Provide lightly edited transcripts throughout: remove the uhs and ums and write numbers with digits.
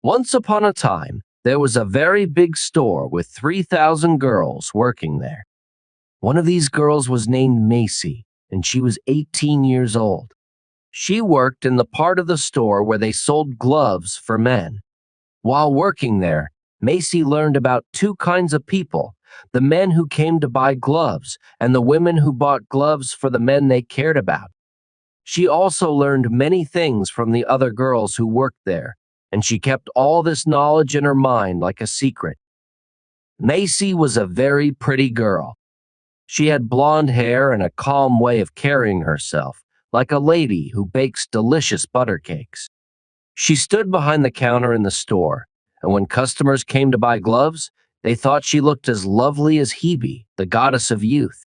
Once upon a time, there was a very big store with 3,000 girls working there. One of these girls was named Macy, and she was 18 years old. She worked in the part of the store where they sold gloves for men. While working there, Macy learned about two kinds of people: the men who came to buy gloves and the women who bought gloves for the men they cared about. She also learned many things from the other girls who worked there, and she kept all this knowledge in her mind like a secret. Macy was a very pretty girl. She had blonde hair and a calm way of carrying herself, like a lady who bakes delicious butter cakes. She stood behind the counter in the store, and when customers came to buy gloves, they thought she looked as lovely as Hebe, the goddess of youth.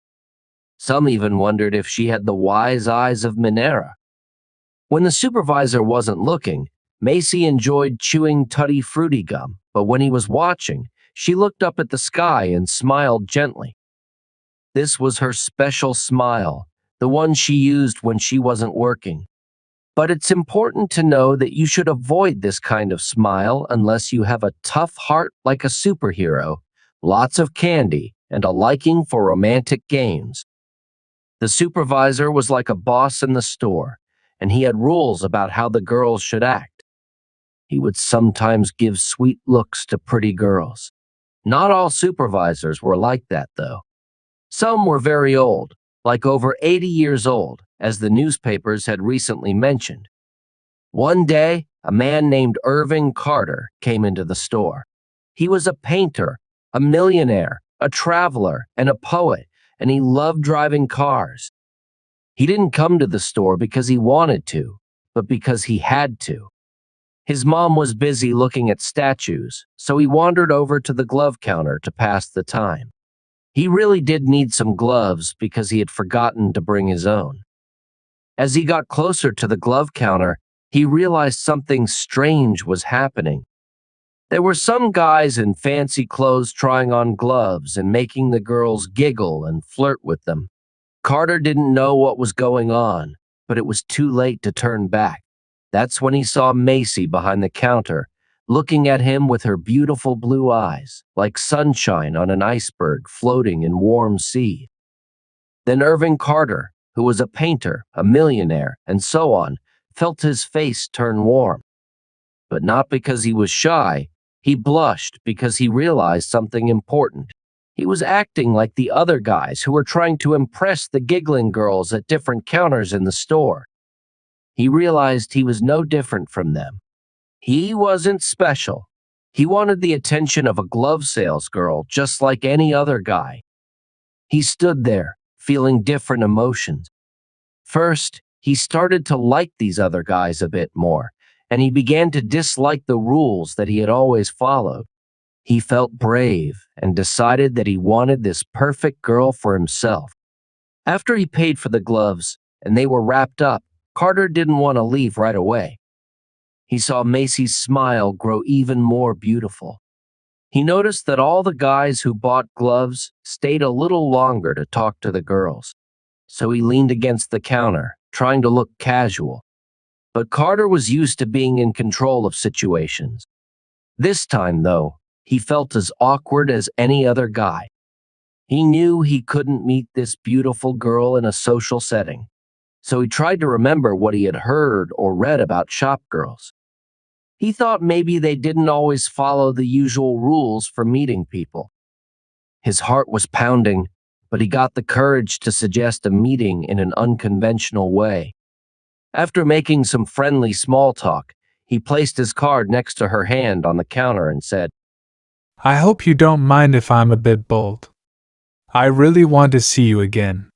Some even wondered if she had the wise eyes of Minerva. When the supervisor wasn't looking, Macy enjoyed chewing Tutti Frutti gum, but when he was watching, she looked up at the sky and smiled gently. This was her special smile, the one she used when she wasn't working. But it's important to know that you should avoid this kind of smile unless you have a tough heart like a superhero, lots of candy, and a liking for romantic games. The supervisor was like a boss in the store, and he had rules about how the girls should act. He would sometimes give sweet looks to pretty girls. Not all supervisors were like that, though. Some were very old, like over 80 years old, as the newspapers had recently mentioned. One day, a man named Irving Carter came into the store. He was a painter, a millionaire, a traveler, and a poet, and he loved driving cars. He didn't come to the store because he wanted to, but because he had to. His mom was busy looking at statues, so he wandered over to the glove counter to pass the time. He really did need some gloves because he had forgotten to bring his own. As he got closer to the glove counter, he realized something strange was happening. There were some guys in fancy clothes trying on gloves and making the girls giggle and flirt with them. Carter didn't know what was going on, but it was too late to turn back. That's when he saw Macy behind the counter, looking at him with her beautiful blue eyes, like sunshine on an iceberg floating in warm sea. Then Irving Carter, who was a painter, a millionaire, and so on, felt his face turn warm. But not because he was shy, he blushed because he realized something important. He was acting like the other guys who were trying to impress the giggling girls at different counters in the store. He realized he was no different from them. He wasn't special. He wanted the attention of a glove salesgirl just like any other guy. He stood there, feeling different emotions. First, he started to like these other guys a bit more, and he began to dislike the rules that he had always followed. He felt brave and decided that he wanted this perfect girl for himself. After he paid for the gloves and they were wrapped up, Carter didn't want to leave right away. He saw Macy's smile grow even more beautiful. He noticed that all the guys who bought gloves stayed a little longer to talk to the girls. So he leaned against the counter, trying to look casual. But Carter was used to being in control of situations. This time, though, he felt as awkward as any other guy. He knew he couldn't meet this beautiful girl in a social setting, so he tried to remember what he had heard or read about shop girls. He thought maybe they didn't always follow the usual rules for meeting people. His heart was pounding, but he got the courage to suggest a meeting in an unconventional way. After making some friendly small talk, he placed his card next to her hand on the counter and said, "I hope you don't mind if I'm a bit bold. I really want to see you again.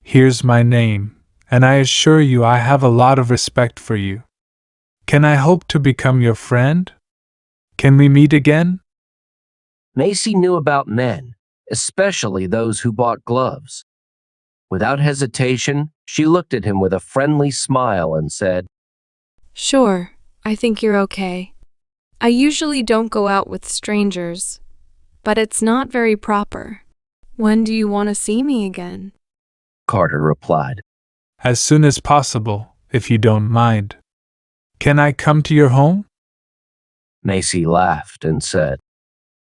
Here's my name, and I assure you I have a lot of respect for you. Can I hope to become your friend? Can we meet again?" Macy knew about men, especially those who bought gloves. Without hesitation, she looked at him with a friendly smile and said, "Sure, I think you're okay. I usually don't go out with strangers, but it's not very proper. When do you want to see me again?" Carter replied. "As soon as possible, if you don't mind. Can I come to your home?" Macy laughed and said,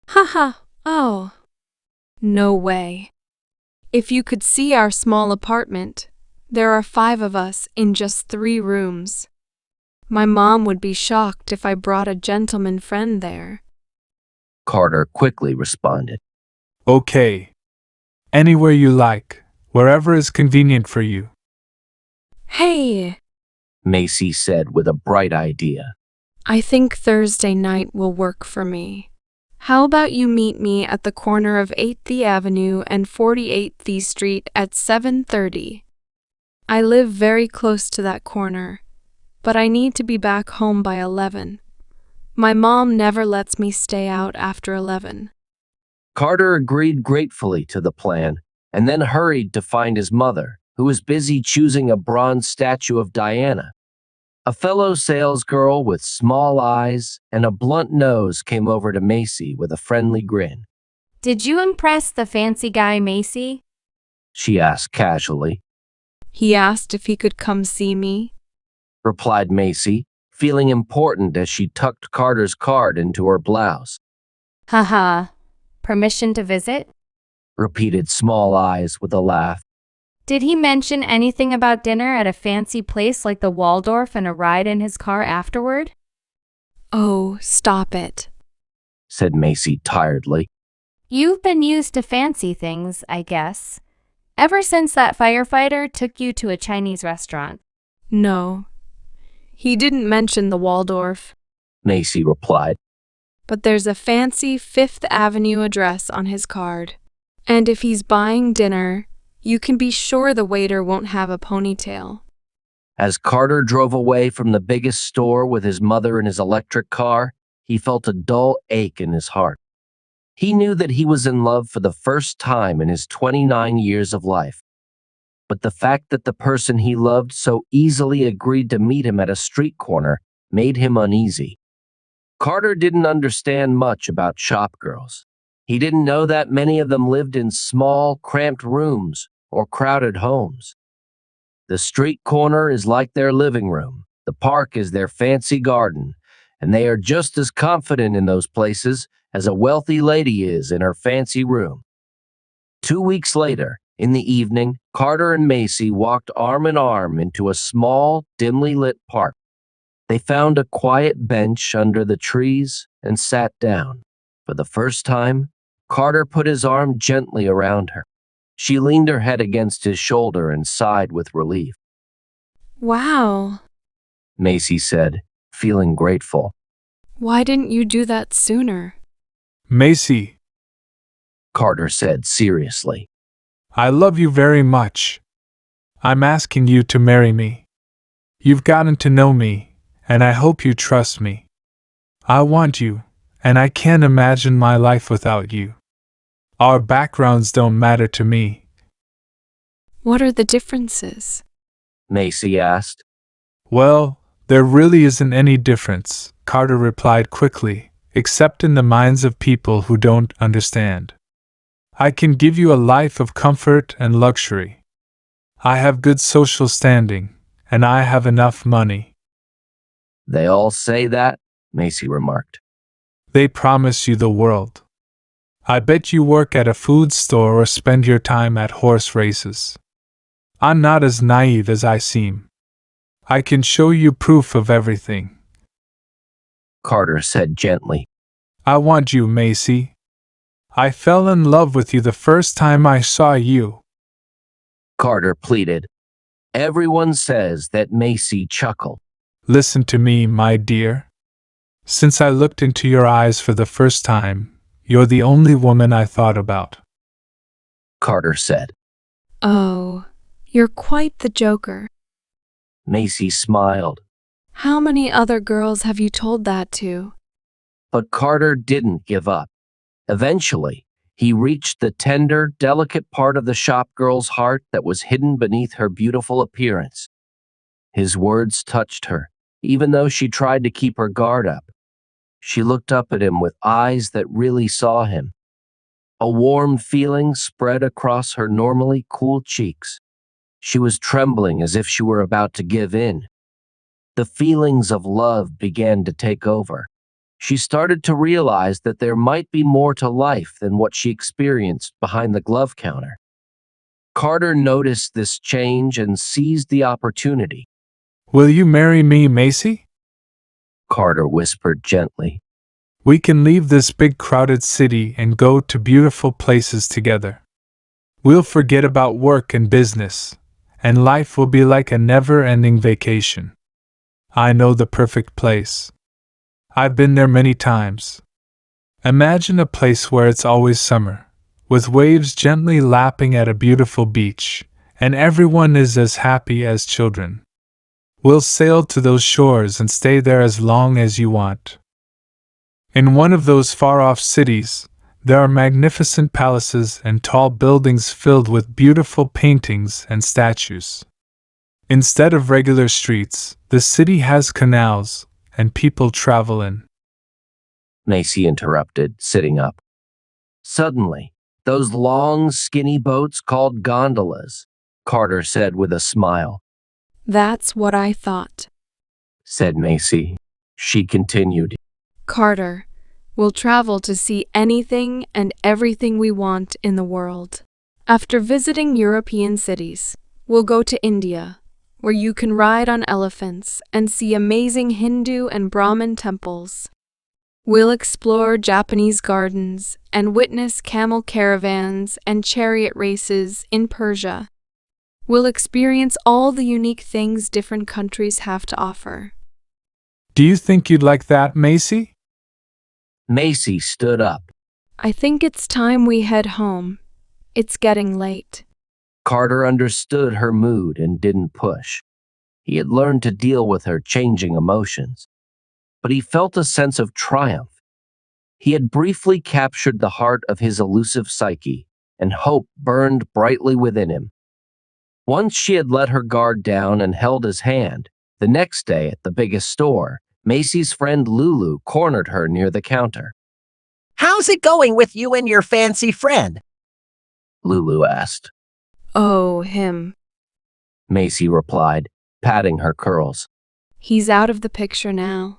Haha, oh. No way. If you could see our small apartment, there are 5 of us in just 3 rooms. My mom would be shocked if I brought a gentleman friend there. Carter quickly responded. Okay. Anywhere you like, wherever is convenient for you. Hey, Macy said with a bright idea. I think Thursday night will work for me. How about you meet me at the corner of 8th Avenue and 48th Street at 7:30? I live very close to that corner, but I need to be back home by 11. My mom never lets me stay out after 11. Carter agreed gratefully to the plan and then hurried to find his mother, who was busy choosing a bronze statue of Diana. A fellow salesgirl with small eyes and a blunt nose came over to Macy with a friendly grin. Did you impress the fancy guy, Macy? She asked casually. He asked if he could come see me. Replied Macy, feeling important as she tucked Carter's card into her blouse. Haha. Permission to visit? Repeated Small Eyes with a laugh. Did he mention anything about dinner at a fancy place like the Waldorf and a ride in his car afterward? Oh, stop it. Said Macy tiredly. You've been used to fancy things, I guess. Ever since that firefighter took you to a Chinese restaurant. No. He didn't mention the Waldorf, Macy replied. but there's a fancy 5th Avenue address on his card. And if he's buying dinner, you can be sure the waiter won't have a ponytail. As Carter drove away from the biggest store with his mother in his electric car, he felt a dull ache in his heart. He knew that he was in love for the first time in his 29 years of life. But the fact that the person he loved so easily agreed to meet him at a street corner made him uneasy. Carter didn't understand much about shopgirls. He didn't know that many of them lived in small, cramped rooms or crowded homes. The street corner is like their living room, the park is their fancy garden, and they are just as confident in those places as a wealthy lady is in her fancy room. 2 weeks later, in the evening, Carter and Macy walked arm in arm into a small, dimly lit park. They found a quiet bench under the trees and sat down. For the first time, Carter put his arm gently around her. She leaned her head against his shoulder and sighed with relief. Wow. Macy said, feeling grateful. Why didn't you do that sooner? Macy, Carter said seriously. I love you very much. I'm asking you to marry me. You've gotten to know me, and I hope you trust me. I want you, and I can't imagine my life without you. Our backgrounds don't matter to me. What are the differences? Macy asked. Well, there really isn't any difference, Carter replied quickly, except in the minds of people who don't understand. I can give you a life of comfort and luxury. I have good social standing, and I have enough money. They all say that, Macy remarked. They promise you the world. I bet you work at a food store or spend your time at horse races. I'm not as naive as I seem. I can show you proof of everything. Carter said gently. I want you, Macy. I fell in love with you the first time I saw you. Carter pleaded. Everyone says that Macy chuckled. Listen to me, my dear. Since I looked into your eyes for the first time, you're the only woman I thought about. Carter said. Oh, you're quite the joker. Macy smiled. How many other girls have you told that to? But Carter didn't give up. Eventually, he reached the tender, delicate part of the shopgirl's heart that was hidden beneath her beautiful appearance. His words touched her, even though she tried to keep her guard up. She looked up at him with eyes that really saw him. A warm feeling spread across her normally cool cheeks. She was trembling as if she were about to give in. The feelings of love began to take over. She started to realize that there might be more to life than what she experienced behind the glove counter. Carter noticed this change and seized the opportunity. Will you marry me, Macy? Carter whispered gently. We can leave this big crowded city and go to beautiful places together. We'll forget about work and business, and life will be like a never-ending vacation. I know the perfect place. I've been there many times. Imagine a place where it's always summer, with waves gently lapping at a beautiful beach, and everyone is as happy as children. We'll sail to those shores and stay there as long as you want. In one of those far-off cities, there are magnificent palaces and tall buildings filled with beautiful paintings and statues. Instead of regular streets, the city has canals, and people travel in. Macy interrupted, sitting up. Suddenly, those long, skinny boats called gondolas, Carter said with a smile. That's what I thought. Said Macy. She continued. Carter, we'll travel to see anything and everything we want in the world. After visiting European cities, we'll go to India, where you can ride on elephants and see amazing Hindu and Brahmin temples. We'll explore Japanese gardens and witness camel caravans and chariot races in Persia. We'll experience all the unique things different countries have to offer. Do you think you'd like that, Macy? Macy stood up. I think it's time we head home. It's getting late. Carter understood her mood and didn't push. He had learned to deal with her changing emotions, but he felt a sense of triumph. He had briefly captured the heart of his elusive psyche, and hope burned brightly within him. Once she had let her guard down and held his hand, the next day at the biggest store, Macy's friend Lulu cornered her near the counter. How's it going with you and your fancy friend? Lulu asked. Oh, him. Macy replied, patting her curls. He's out of the picture now.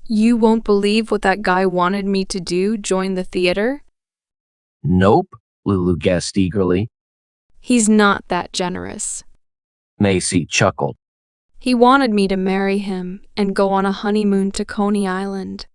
You won't believe what that guy wanted me to do, join the theater? Nope, Lulu guessed eagerly. He's not that generous. Macy chuckled. He wanted me to marry him and go on a honeymoon to Coney Island.